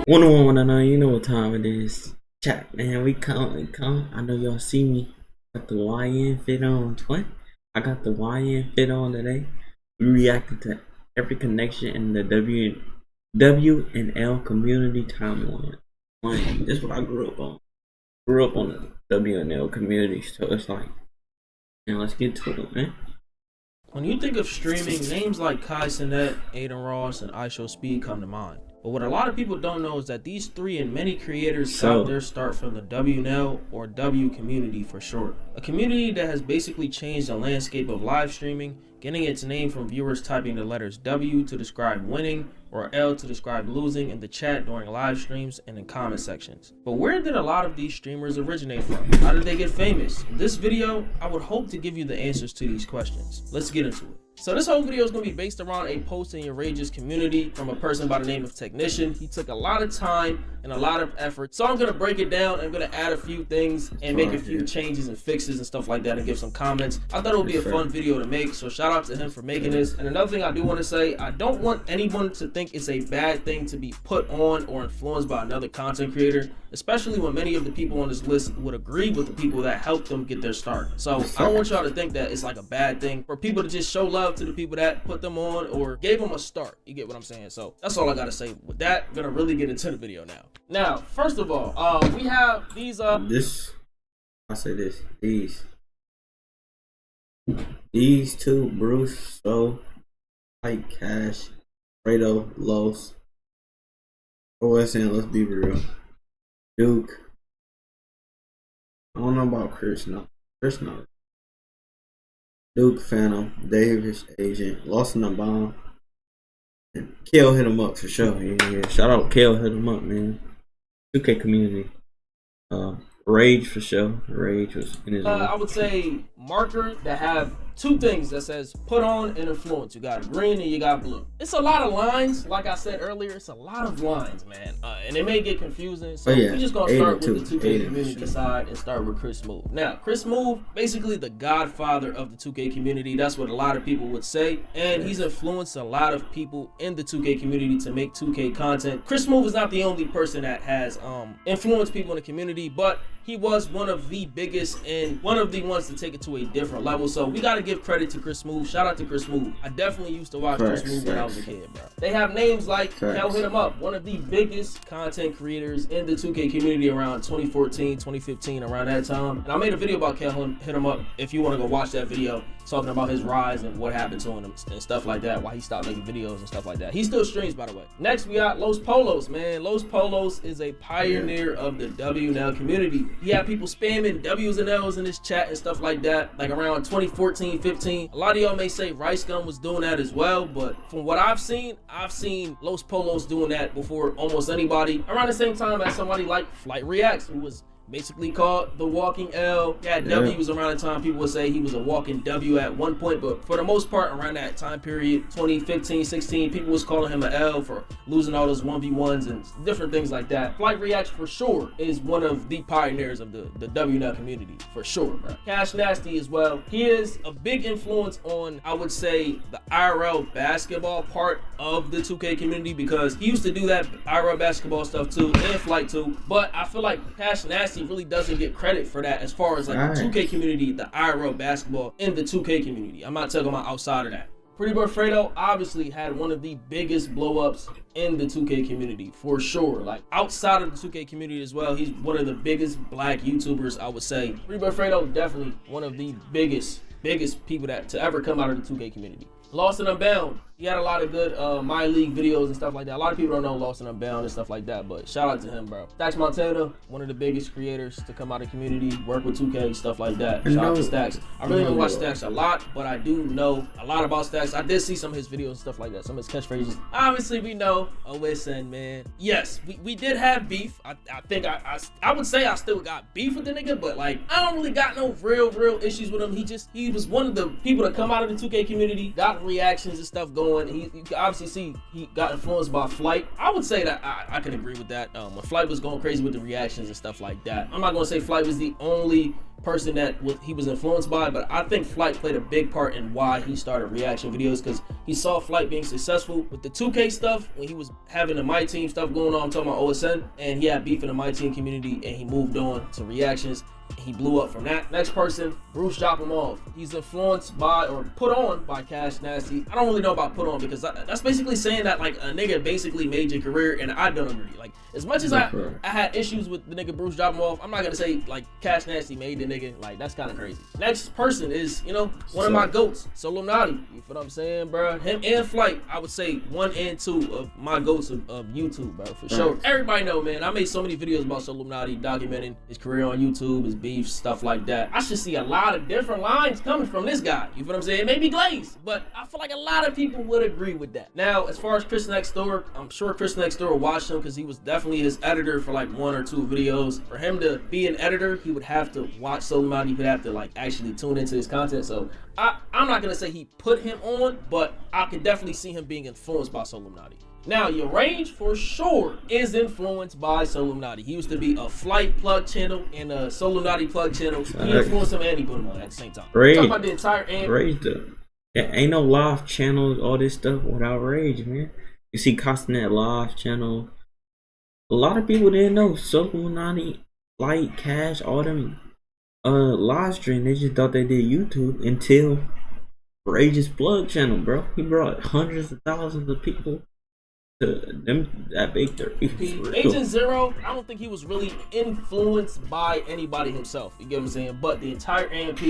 Wuna, you know what time it is. Chat, man, we come. I know y'all see me. Got the YN fit on. What? I got the YN fit on today. We reacted to every connection in the W and L community timeline. Man, this is what I grew up on. Grew up on the W and L community, so it's like, man, let's get to it, man. When you think of streaming, names like Kai Cenat, Aiden Ross, and iShowSpeed come to mind. But what a lot of people don't know is that these three and many creators got their start from the WNL or W community for short. A community that has basically changed the landscape of live streaming, getting its name from viewers typing the letters W to describe winning or L to describe losing in the chat during live streams and in comment sections. But where did a lot of these streamers originate from? How did they get famous? In this video, I would hope to give you the answers to these questions. Let's get into it. So this whole video is going to be based around a post in your Rage's community from a person by the name of Technician. He took a lot of time and a lot of effort. So I'm going to break it down. I'm going to add a few things and make a few changes and fixes and stuff like that and give some comments. I thought it would be a fun video to make. So shout out to him for making this. And another thing I do want to say, I don't want anyone to think it's a bad thing to be put on or influenced by another content creator, especially when many of the people on this list would agree with the people that helped them get their start. So I don't want y'all to think that it's like a bad thing for people to just show love to the people that put them on or gave them a start. You get what I'm saying? So that's all I gotta say with that. I'm gonna really get into the video now. Now, first of all, we have these these two, Bruce, so like Cash, Fredo, Los. OSN, let's be real. Duke. I don't know about Chris, no. Duke, Phantom, Davis, Agent, Lost in the Bomb. And Kale hit him up for sure. Yeah. Shout out Kale, hit him up, man. 2K community. Rage for sure. Rage was in his I would say marker that have two things that says put on and influence. You got green and you got blue. It's a lot of lines. Like I said earlier, it's a lot of lines, man. And it may get confusing. So we're just going to start with the 2K community side and start with Chris Move. Now, Chris Move, basically the godfather of the 2K community. That's what a lot of people would say. And he's influenced a lot of people in the 2K community to make 2K content. Chris Move is not the only person that has influenced people in the community, but he was one of the biggest and one of the ones to take it to a different level. So we got to give credit to Chris Move. Shout out to Chris Move. I definitely used to watch Chris Move when I was a kid, bro. They have names like Kel Hit Him Up, one of the biggest content creators in the 2K community around 2014, 2015, around that time. And I made a video about Kel Hit Him Up if you want to go watch that video, talking about his rise and what happened to him and stuff like that, why he stopped making videos and stuff like that. He still streams, by the way. Next, we got Los Polos, man. Los Polos is a pioneer of the WNL community. He had people spamming W's and L's in his chat and stuff like that, like around 2014, 15. A lot of y'all may say Rice Gun was doing that as well, but from what I've seen Los Polos doing that before almost anybody. Around the same time as somebody like Flight Reacts, who was basically called the walking L. Yeah, W was around the time people would say he was a walking W at one point, but for the most part around that time period, 2015, 16, people was calling him an L for losing all those 1v1s and different things like that. Flight Reacts for sure is one of the pioneers of the WNL community, for sure, bro. Cash Nasty as well. He is a big influence on, I would say, the IRL basketball part of the 2K community, because he used to do that IRL basketball stuff too, and Flight too, but I feel like Cash Nasty really doesn't get credit for that as far as like the 2K community, the IRL basketball in the 2K community. I'm not talking about outside of that. Pretty Boy Fredo obviously had one of the biggest blow-ups in the 2K community, for sure. Like outside of the 2K community as well, he's one of the biggest black YouTubers, I would say. Pretty Boy Fredo definitely one of the biggest people that to ever come out of the 2K community. Lost and Unbound. He had a lot of good My League videos and stuff like that. A lot of people don't know Lost and Unbound and stuff like that, but shout out to him, bro. Stacks Montana, one of the biggest creators to come out of the community, work with 2K, stuff like that. Shout out to Stacks. I really don't watch Stacks a lot, but I do know a lot about Stacks. I did see some of his videos and stuff like that, some of his catchphrases. Obviously, we know OSN, man. Yes, we did have beef. I think I would say I still got beef with the nigga, but like, I don't really got no real issues with him. He was one of the people that come out of the 2K community, got reactions and stuff going. You can obviously see he got influenced by Flight. I would say that I can agree with that. When Flight was going crazy with the reactions and stuff like that. I'm not gonna say Flight was the only person that he was influenced by, but I think Flight played a big part in why he started reaction videos, because he saw Flight being successful with the 2K stuff when he was having the My Team stuff going on. I'm talking about OSN, and he had beef in the My Team community, and he moved on to reactions. He blew up from that. Next person, Bruce Drop Him Off. He's influenced by or put on by Cash Nasty. I don't really know about put on, because that's basically saying that like a nigga basically made your career, and I don't agree. Like, as much as I had issues with the nigga Bruce Drop Him Off, I'm not gonna say like Cash Nasty made the nigga. Like, that's kind of crazy. Next person is, you know, one of my goats, Solomnati. You feel what I'm saying, bro? Him and Flight, I would say 1 and 2 of my goats of YouTube, bro, for sure. Everybody know, man, I made so many videos about Solomnati, documenting his career on YouTube, his beef, stuff like that. I should see a lot of different lines coming from this guy. You feel what I'm saying? Maybe Glaze, but I feel like a lot of people would agree with that. Now, as far as Chris Next Door, I'm sure Chris Next Door watched him because he was definitely his editor for like 1 or 2 videos. For him to be an editor, he would have to watch Solomnati. He would have to like actually tune into his content. So I'm not gonna say he put him on, but I could definitely see him being influenced by Solomnati. Now, your range for sure is influenced by Solomnati. He used to be a Flight plug channel and a Solomnati plug channel. He influenced him and he put him on at the same time. Rage. Talk about the entire Rage though. Yeah, ain't no live channels, all this stuff without Rage, man. You see Costanet live channel. A lot of people didn't know Solomnati, Flight, Cash, all them live stream. They just thought they did YouTube until Rage's plug channel, bro. He brought hundreds of thousands of people to them that big 30. Agent Zero, I don't think he was really influenced by anybody himself. You get what I'm saying? But the entire AMP,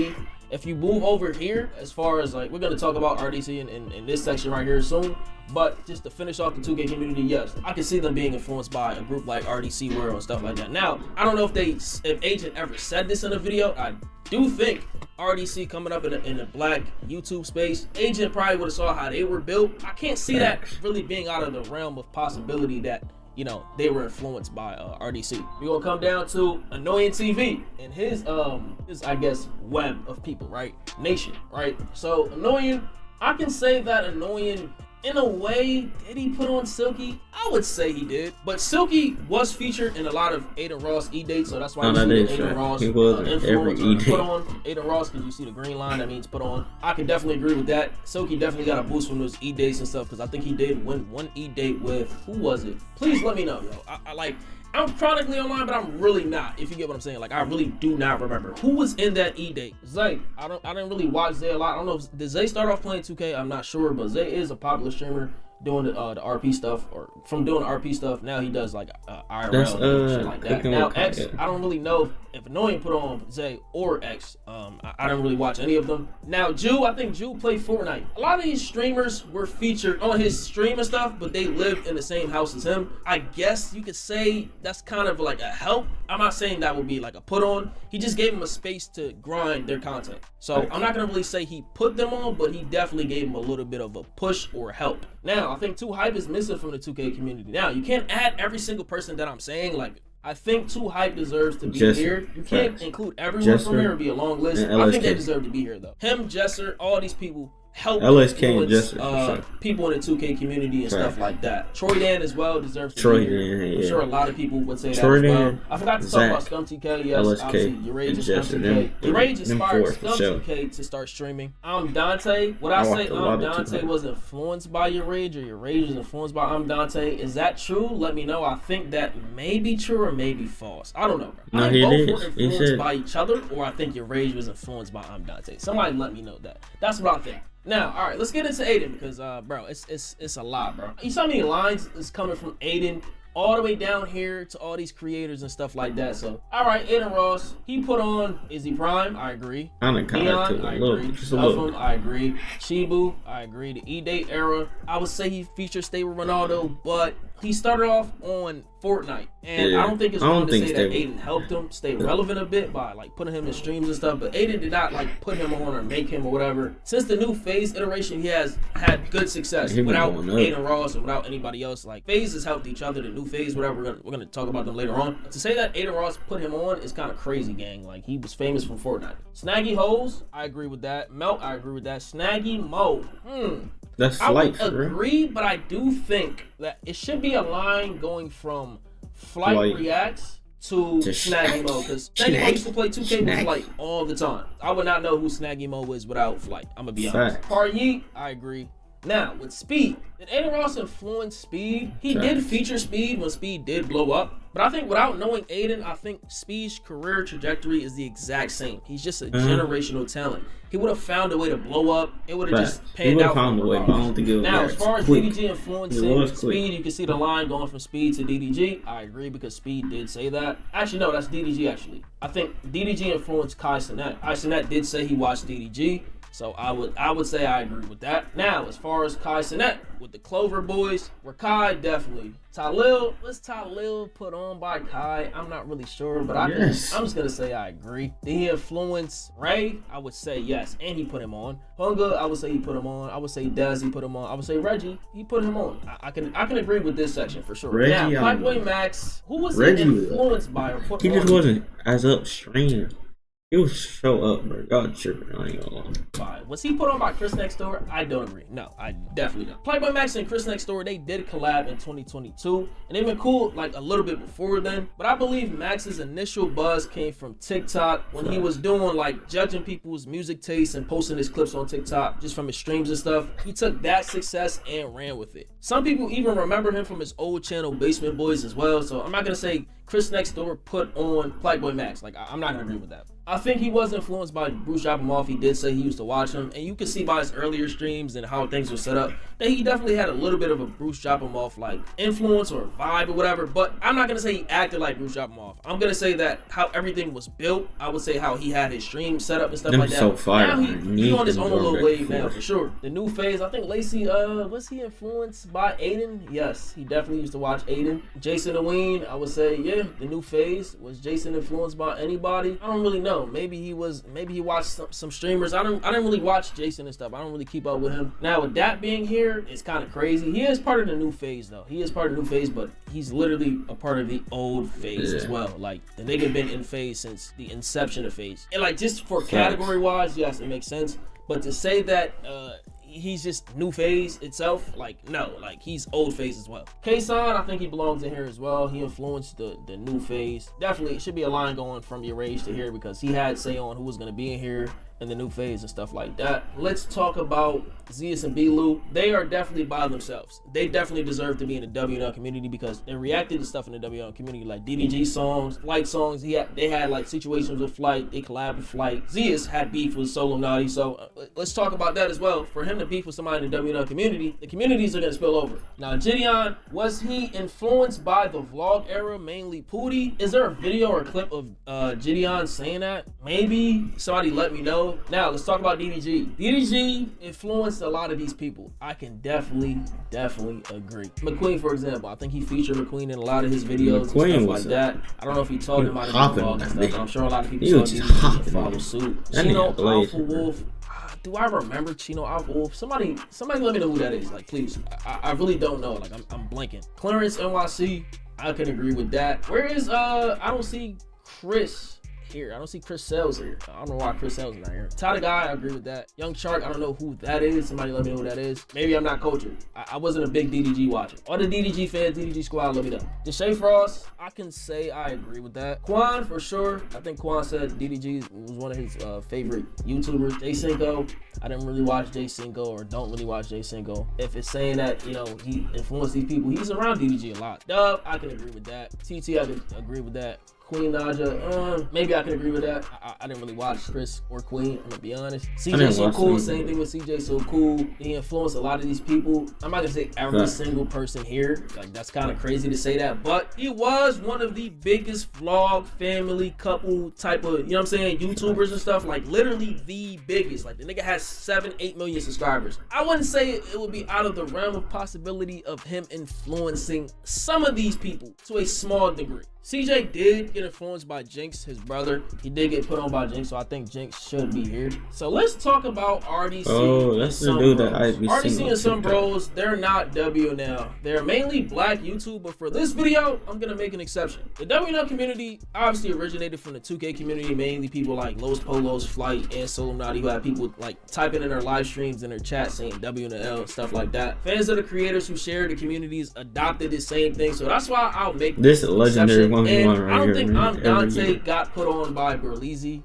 if you move over here, as far as like, we're gonna talk about RDC in this section right here soon. But just to finish off the 2K community, yes, I can see them being influenced by a group like RDC World and stuff like that. Now, I don't know if Agent ever said this in a video. I do think RDC coming up in the black YouTube space, Agent probably would have saw how they were built. I can't see that really being out of the realm of possibility that, you know, they were influenced by RDC. We're gonna come down to Annoying TV and his I guess web of people, right? Nation, right? So Annoying, I can say that Annoying, in a way, did he put on Silky? I would say he did. But Silky was featured in a lot of Aiden Ross E-dates, so that's why you see the Aiden Ross influence put on Aiden Ross, because you see the green line, that means put on. I can definitely agree with that. Silky definitely got a boost from those E-dates and stuff, because I think he did win 1 E-date with, who was it? Please let me know, yo. I'm chronically online, but I'm really not, if you get what I'm saying. Like, I really do not remember who was in that E-date. Zay, I didn't really watch Zay a lot. I don't know if did Zay start off playing 2K. I'm not sure, but Zay is a popular streamer doing the RP stuff, or from doing RP stuff. Now he does like IRL and shit like that. Now X, I don't really know if Annoying put on Zay or X. I don't really watch any of them. Now Jew, I think Jew played Fortnite. A lot of these streamers were featured on his stream and stuff, but they lived in the same house as him. I guess you could say that's kind of like a help. I'm not saying that would be like a put on. He just gave them a space to grind their content. So I'm not gonna really say he put them on, but he definitely gave them a little bit of a push or help. Now, I think 2 Hype is missing from the 2K community. Now, you can't add every single person that I'm saying. Like, I think 2 Hype deserves to be here. You can't include everyone from here. It'd be a long list. I think they deserve to be here, though. Him, Jesser, all these people help people in the 2K community and stuff like that. Troy Dan as well deserves to be here. I'm sure a lot of people would say that as well. I forgot to talk about Scum TK. Yes, obviously, your Rage is Scum TK. Your Rage inspired Scum TK to start streaming. I'm Dante. Would I say Dante was influenced by your Rage, or your Rage was influenced by Dante? Is that true? Let me know. I think that may be true or may be false. I don't know, bro. No, I think both were influenced by each other, or I think your Rage was influenced by Dante. Somebody let me know that. That's what I think. Now, all right, let's get into Aiden, because, bro, it's a lot, bro. You saw how many lines is coming from Aiden all the way down here to all these creators and stuff like that. So, all right, Aiden Ross, he put on Izzy Prime, I agree. Neon, I agree. Stuff'em, I agree. Shibu, I agree. The E-Date era, I would say he featured Stay with Ronaldo, but he started off on Fortnite, and I don't think it's wrong to say that Aiden helped him stay relevant a bit by like putting him in streams and stuff, but Aiden did not like put him on or make him or whatever. Since the new FaZe iteration, he has had good success without Aiden Ross and without anybody else. Like, FaZe has helped each other, the new FaZe, whatever, we're gonna talk about them later on. To say that Aiden Ross put him on is kind of crazy, gang. Like, he was famous from Fortnite. Snaggy Hoes, I agree with that. Melt, I agree with that. Snaggy Mo, that's I would agree, but I do think that it should be a line going from Flight Reacts to Snaggy Mo, because Snaggy Mo used to play 2K with Flight all the time. I would not know who Snaggy Mo is without Flight. I'm gonna be honest. Paryeet, I agree. Now, with Speed, did Aiden Ross influence Speed? He did feature Speed when Speed did blow up. But I think without knowing Aiden, I think Speed's career trajectory is the exact same. He's just a generational talent. He would have found a way to blow up. It would have just panned out. Found a way, but I don't think it was now, as far as DDG influencing Speed, you can see the line going from Speed to DDG. I agree because Speed did say that. Actually, no, that's DDG actually. I think DDG influenced Kai Cenat. Kai Cenat did say he watched DDG. So I would say I agree with that. Now, as far as Kai Cenat with the Clover Boys, where Kai definitely. Talil, was Talil put on by Kai? I'm not really sure, but I'm just gonna say I agree. Did he influence Ray? I would say yes, and he put him on. Hunga, I would say he put him on. I would say Dez, he put him on. I would say Reggie, he put him on. I can agree with this section for sure. Reggie, now, Blackboy Max, who was he influenced by or put on? He just wasn't as upstream. He was show up, bro. God tripping. I ain't gonna lie. Was he put on by Chris Next Door? I don't agree. No, I definitely don't. Playboy Max and Chris Next Door, they did collab in 2022, and they've been cool like a little bit before then. But I believe Max's initial buzz came from TikTok when he was doing like judging people's music tastes and posting his clips on TikTok just from his streams and stuff. He took that success and ran with it. Some people even remember him from his old channel Basement Boys as well. So I'm not gonna say Chris Next Door put on Playboy Max. Like I'm not gonna agree with that. I think he was influenced by Bruce Dropomoff. He did say he used to watch him, and you can see by his earlier streams and how things were set up that he definitely had a little bit of a Bruce Dropomoff like influence or vibe or whatever. But I'm not gonna say he acted like Bruce Dropomoff. I'm gonna say that how everything was built. I would say how he had his stream set up and stuff like that. So fire. Now he on his own little wave now for sure. The new phase. I think Lacey. Was he influenced by Aiden? Yes, he definitely used to watch Aiden. Jason Eween. I would say yeah. The new phase. Was Jason influenced by anybody? I don't really know. Maybe he watched some streamers. I didn't really watch Jason and stuff. I don't really keep up with him. Now with that being here, it's kind of crazy. He is part of the new phase though. He is part of the new phase, but he's literally a part of the old phase as well. Like the nigga been in phase since the inception of phase. And like just for category wise, yes, it makes sense. But to say that he's just new phase itself, like no, like he's old phase as well. K-San, I think he belongs in here as well. He influenced the new phase. Definitely, it should be a line going from your age to here because he had say on who was gonna be in here in the new phase and stuff like that. Let's talk about Zeus and B-Lou. They are definitely by themselves. They definitely deserve to be in the WNL community because they reacted to stuff in the WNL community like DDG songs, Flight songs. They had like situations with Flight. They collabed with Flight. Zeus had beef with Solo Naughty. So let's talk about that as well. For him to beef with somebody in the WNL community, the communities are going to spill over. Now, Gideon, was he influenced by the vlog era, mainly Pootie? Is there a video or a clip of Gideon saying that? Maybe somebody let me know. Now, let's talk about DDG. DDG influenced a lot of these people. I can definitely agree. McQueen, for example, I think he featured McQueen in a lot of his videos and stuff like that. I don't know if he talked about it in the vlog and stuff, but I'm sure a lot of people saw DDG follow suit. Chino Alpha Wolf. Do I remember Chino Alpha Wolf? Somebody let me know who that is. Like, please. I really don't know. Like, I'm blanking. Clarence NYC. I can agree with that. Where is I don't see Chris here. I don't see Chris Sells here. I don't know why Chris Sells is not here. Ty the Guy, I agree with that. Young Shark, I don't know who that is. Somebody let me know who that is. Maybe I'm not cultured. I wasn't a big DDG watcher. All the DDG fans, DDG squad, let me know. Deshae Frost, I can say I agree with that. Quan, for sure. I think Quan said DDG was one of his favorite YouTubers. Jay Cinco, I didn't really watch Jay Cinco or don't really watch Jay Cinco. If it's saying that, you know, he influenced these people, he's around DDG a lot. Dub, I can agree with that. TT, I can agree with that. Queen Naja, maybe I can agree with that. I didn't really watch Chris or Queen, I'm gonna be honest. CJ So Cool, same thing with CJ So Cool. He influenced a lot of these people. I'm not gonna say every single person here. Like, that's kind of crazy to say that, but he was one of the biggest vlog, family, couple type of, you know what I'm saying, YouTubers and stuff. Like, literally the biggest. Like, the nigga has 7-8 million subscribers. I wouldn't say it would be out of the realm of possibility of him influencing some of these people to a small degree. CJ did get influenced by Jinx, his brother. He did get put on by Jinx, so I think Jinx should be here. So let's talk about RDC. Oh, that's the dude that I'd be RDC and some bros, they're not WNL. They're mainly black YouTube, but for this video, I'm gonna make an exception. The WNL community obviously originated from the 2K community, mainly people like Los Polos, Flight, and Solo Naughty, who had people like typing in their live streams and their chat saying WNL, stuff like that. Fans of the creators who share the communities adopted the same thing, so that's why I'll make this legendary most And one right I don't here, think man. I'm Every Dante year. got put on by Berleezy.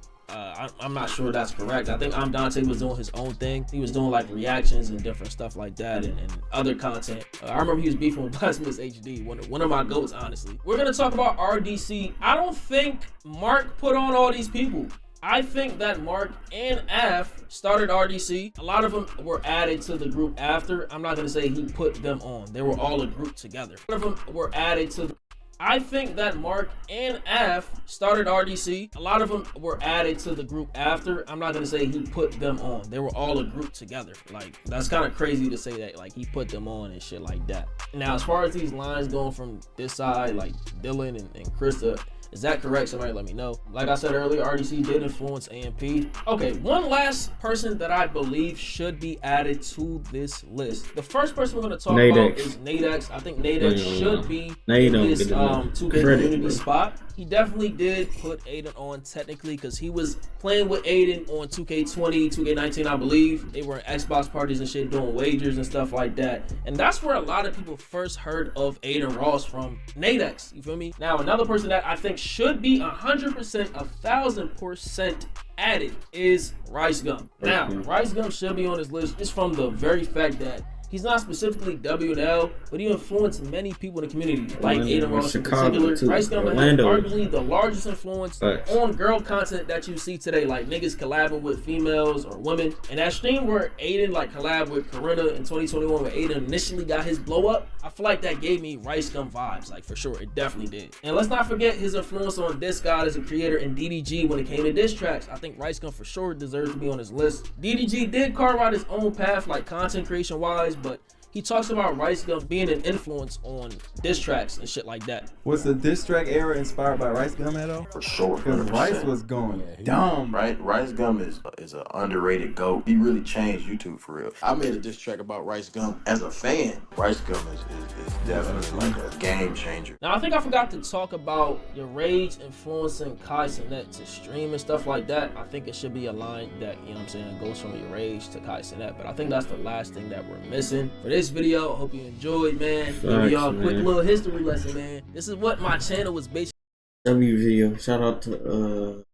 I'm not sure that's correct. I think I'm Dante was doing his own thing. He was doing like reactions and different stuff like that and other content. I remember he was beefing with Blasphemous HD, one of my goats, honestly. We're gonna talk about RDC. I don't think Mark put on all these people. I think that Mark and Af started RDC. A lot of them were added to the group after. I'm not gonna say he put them on. They were all a group together. A lot of them were added to the I think that Mark and Af started RDC. A lot of them were added to the group after. I'm not gonna say he put them on. They were all a group together. Like, that's kind of crazy to say that, like, he put them on and shit like that. Now, as far as these lines going from this side, like Dylan and Krista, is that correct? Somebody let me know. Like I said earlier, RDC did influence AMP. Okay, one last person that I believe should be added to this list. The first person we're going to talk about is Nadex. I think Nadex should be in this 2K community spot. He definitely did put Aiden on technically because he was playing with Aiden on 2K20, 2K19, I believe. They were in Xbox parties and shit doing wagers and stuff like that. And that's where a lot of people first heard of Aiden Ross from, Nadex. You feel me? Now, another person that I think should be 100%, 1,000% added is Rice Gum. Now, Rice Gum should be on this list just from the very fact that he's not specifically W&L, but he influenced many people in the community, like Aiden Ross in particular. Rice Gum has arguably the largest influence on girl content that you see today, like niggas collabing with females or women. And that stream where Aiden like collabed with Corinna in 2021, where Aiden initially got his blow up, I feel like that gave me Rice Gum vibes, like for sure, it definitely did. And let's not forget his influence on Disc God as a creator and DDG when it came to diss tracks. I think Rice Gum for sure deserves to be on this list. DDG did carve out his own path, like content creation wise, but he talks about Rice Gum being an influence on diss tracks and shit like that. Was the diss track era inspired by Rice Gum at all? For sure. Because Rice was going dumb. Right? Rice Gum is an underrated GOAT. He really changed YouTube for real. I made a diss track about Rice Gum as a fan. Rice Gum is definitely like a game changer. Now, I think I forgot to talk about your rage influencing Kai Cenat to stream and stuff like that. I think it should be a line that, you know what I'm saying, goes from your rage to Kai Cenat, but I think that's the last thing that we're missing. For this video, I hope you enjoyed, man. Give y'all a quick little history lesson, man. This is what my channel was based. W video. Shout out to